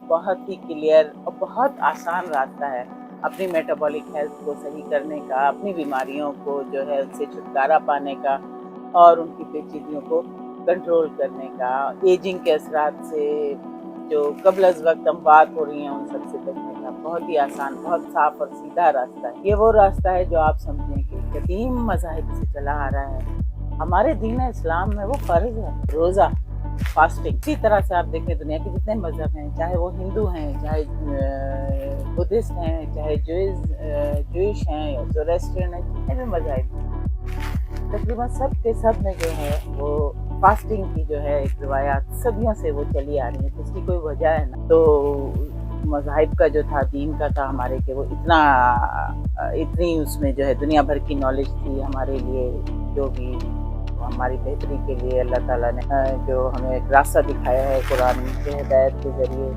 बहुत ही क्लियर और बहुत आसान रास्ता है अपनी मेटाबॉलिक हेल्थ को सही करने का, अपनी बीमारियों को जो है उससे छुटकारा पाने का और उनकी पेचीदगियों को कंट्रोल करने का, एजिंग के असरात से जो कब्ल अज़ वक्त अमवात हो रही हैं उन सब से बचने का बहुत ही आसान, बहुत साफ और सीधा रास्ता है। ये वो रास्ता है जो आप समझें कि कदीम मज़ाहिब से चला आ रहा है। हमारे दीन इस्लाम में वो फ़र्ज़ है, रोज़ा, फास्टिंग। इसी तरह से आप देखें दुनिया के जितने मज़हब हैं, चाहे वो हिंदू हैं, चाहे बुद्धिस्ट हैं, चाहे जूइश हैं या ज़ोरेस्ट्रियन हैं, जितने भी मज़ाहिब हैं, तकरीबन सब के सब में जो है वो फास्टिंग की जो है एक रिवायात सदियों से वो चली आ रही है, तो उसकी कोई वजह है ना। तो मज़ाहिब का जो था, दीन का था हमारे, कि वो इतनी उसमें जो है दुनिया भर की नॉलेज थी हमारे लिए, जो भी हमारी बेहतरी के लिए अल्लाह ताला ने जो हमें एक रास्ता दिखाया है कुरान के हिदायत के ज़रिए।